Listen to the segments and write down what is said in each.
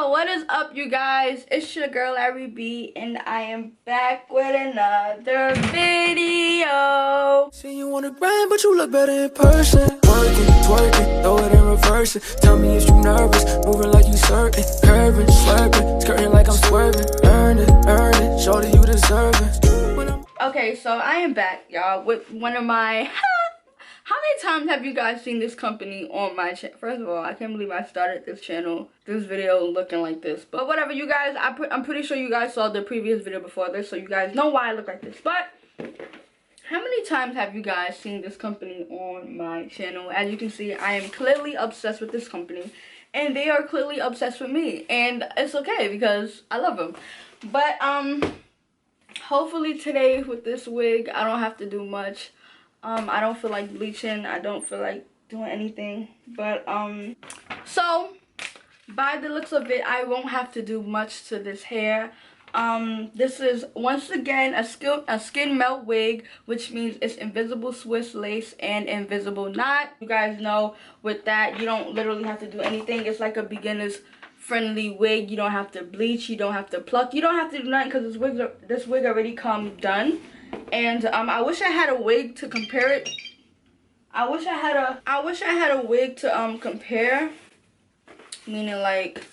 What is up, you guys? It's your girl Larry B, and I am back with another video. See you on the grind, but you look better in person. Working, twerking, throw it and reverse it. Tell me if you nervous, moving like you certain. Curving, slurping, skirting like I'm swerving. Earn it, shorty you deserve it. Okay, so I am back, y'all, with one of my... How many times have you guys seen this company on my channel? First of all, I can't believe I started this video looking like this. But whatever, you guys, I'm pretty sure you guys saw the previous video before this, so you guys know why I look like this. But how many times have you guys seen this company on my channel? As you can see, I am clearly obsessed with this company, and they are clearly obsessed with me. And it's okay because I love them. But hopefully today with this wig, I don't have to do much. I don't feel like bleaching. I don't feel like doing anything. But so by the looks of it, I won't have to do much to this hair. This is once again a skin melt wig, which means it's invisible Swiss lace and invisible knot. You guys know with that, you don't literally have to do anything. It's like a beginner's friendly wig. You don't have to bleach, you don't have to pluck, you don't have to do nothing because this wig already come done. And I wish I had a wig to compare it. I wish I had a wig to compare, meaning like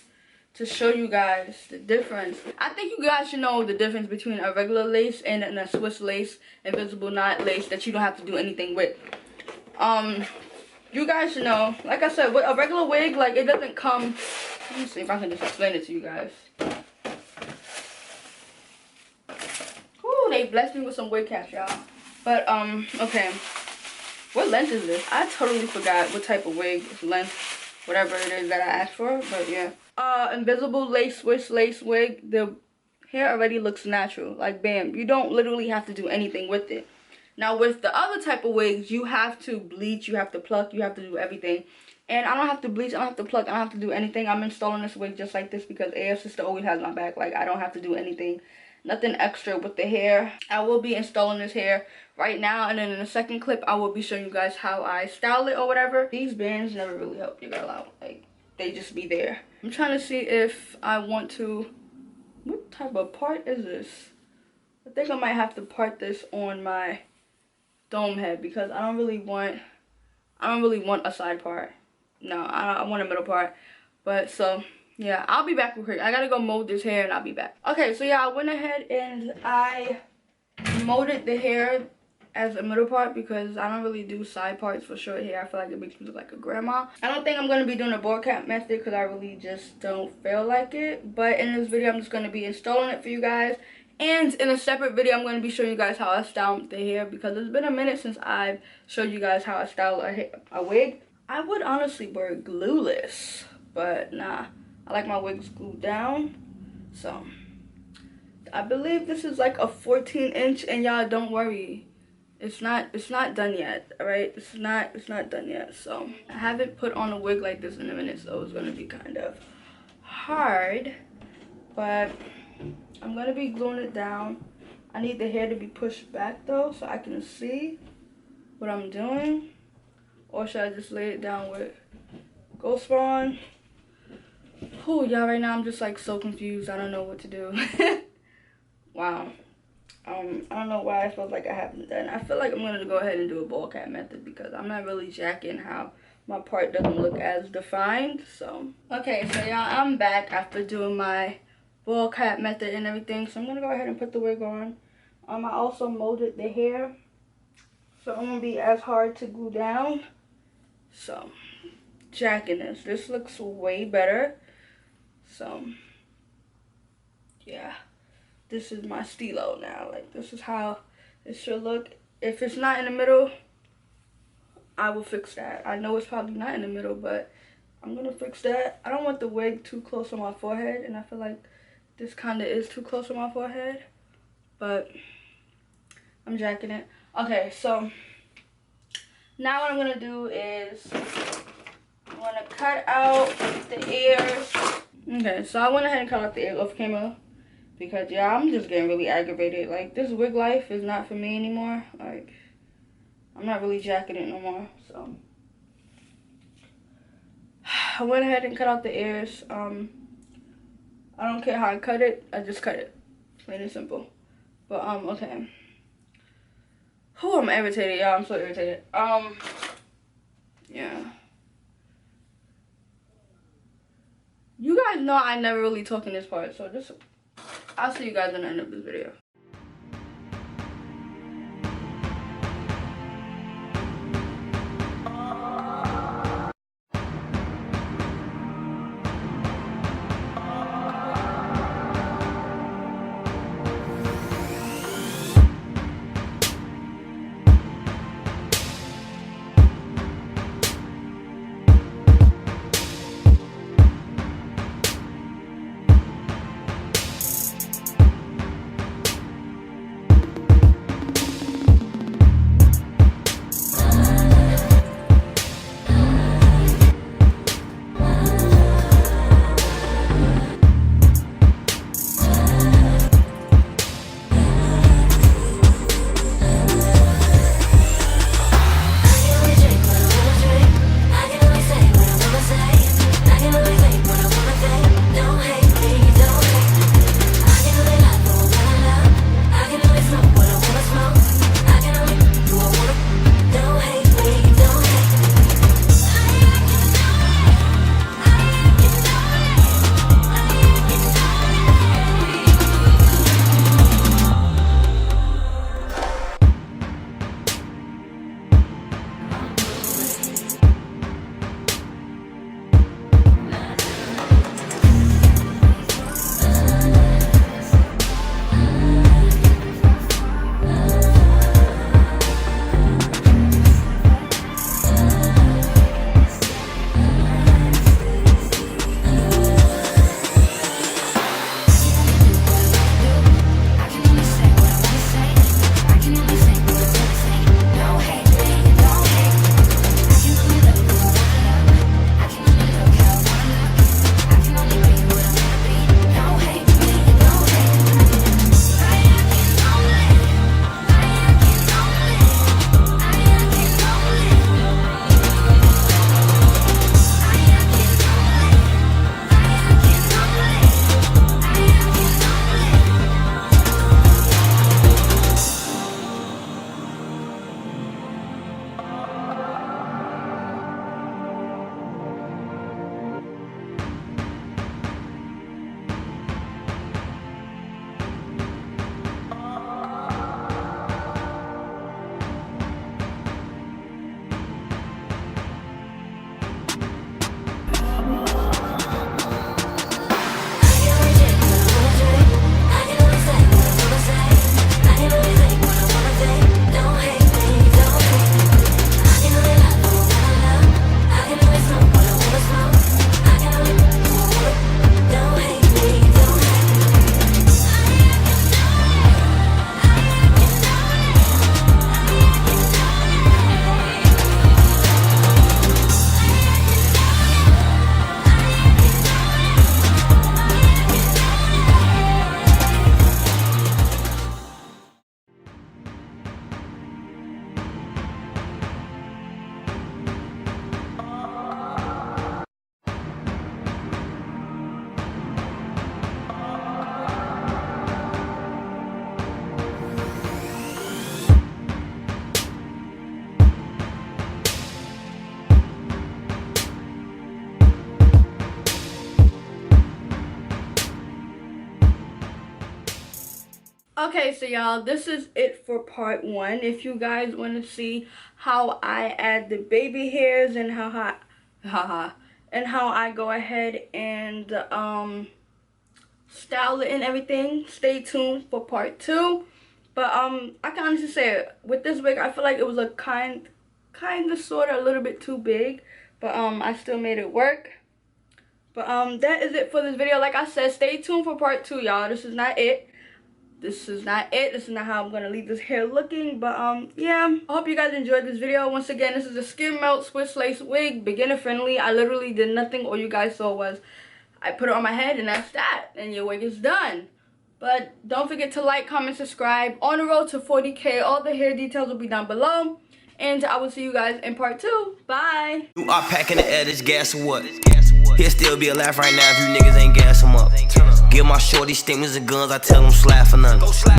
to show you guys the difference. I think you guys should know the difference between a regular lace and a Swiss lace, invisible knot lace that you don't have to do anything with. You guys should know. Like I said, with a regular wig, like it doesn't come. Let me see if I can just explain it to you guys. They blessed me with some wig caps, y'all. But okay, what length is this? I totally forgot what type of wig, length, whatever it is that I asked for. But yeah, invisible lace Swiss lace wig. The hair already looks natural, like bam. You don't literally have to do anything with it. Now with the other type of wigs, you have to bleach, you have to pluck, you have to do everything. And I don't have to bleach, I don't have to pluck, I don't have to do anything. I'm installing this wig just like this because AF Sister always has my back. Like I don't have to do anything. Nothing extra with the hair. I will be installing this hair right now, and then in the second clip I will be showing you guys how I style it or whatever. These bands never really help your girl out. Like they just be there. I'm trying to see if I want to, what type of part is this? I think I might have to part this on my dome head because I don't really want a side part. No, I want a middle part. But so yeah, I'll be back real quick. I gotta go mold this hair and I'll be back. Okay, so yeah, I went ahead and I molded the hair as a middle part because I don't really do side parts for short hair. I feel like it makes me look like a grandma. I don't think I'm gonna be doing a ball cap method because I really just don't feel like it. But in this video, I'm just gonna be installing it for you guys. And in a separate video, I'm gonna be showing you guys how I style the hair because it's been a minute since I've showed you guys how I style a wig. I would honestly wear glueless, but nah. I like my wigs glued down. So I believe this is like a 14-inch, and y'all don't worry, it's not done yet. All right, it's not done yet. So I haven't put on a wig like this in a minute, so it's gonna be kind of hard, but I'm gonna be gluing it down. I need the hair to be pushed back though so I can see what I'm doing. Or should I just lay it down with Ghost Spawn? Oh, y'all, right now I'm just like so confused. I don't know what to do. Wow. I don't know why I felt like I haven't done. I feel like I'm gonna go ahead and do a ball cap method because I'm not really jacking how my part doesn't look as defined. So okay, so y'all, I'm back after doing my ball cap method and everything. So I'm gonna go ahead and put the wig on. I also molded the hair, so it won't be as hard to glue down. So jacking this looks way better. So yeah, this is my stilo now. Like this is how it should look. If it's not in the middle, I will fix that. I know it's probably not in the middle, but I'm gonna fix that. I don't want the wig too close on my forehead, and I feel like this kind of is too close on my forehead, but I'm jacking it. Okay, so now what I'm gonna do is I'm gonna cut out the ears. Okay, so I went ahead and cut out the ear off camera because yeah, I'm just getting really aggravated. Like this wig life is not for me anymore. Like I'm not really jacking it no more. So I went ahead and cut out the ears. I don't care how I cut it. I just cut it. Plain and simple. But, okay. Oh, I'm irritated, y'all. I'm so irritated. Yeah. You guys know I never really talk in this part, so just, I'll see you guys in the end of this video. Okay, so y'all, this is it for part 1. If you guys want to see how I add the baby hairs and how I go ahead and style it and everything, stay tuned for part 2. But I can honestly say, with this wig, I feel like it was a kind of sort of a little bit too big, but I still made it work. But that is it for this video. Like I said, stay tuned for part 2, y'all. This is not it. This is not how I'm gonna leave this hair looking. But yeah, I hope you guys enjoyed this video. Once again, this is a Skin Melt Swiss Lace wig, beginner friendly. I literally did nothing. All you guys saw was I put it on my head, and that's that, and your wig is done. But don't forget to like, comment, subscribe. On the road to 40K. All the hair details will be down below, and I will see you guys in part 2. Bye. You are packing the air, this gas or what? He'll still be alive right now if you niggas ain't gas him up. Give my shorty stimulus and guns, I tell them slap for none.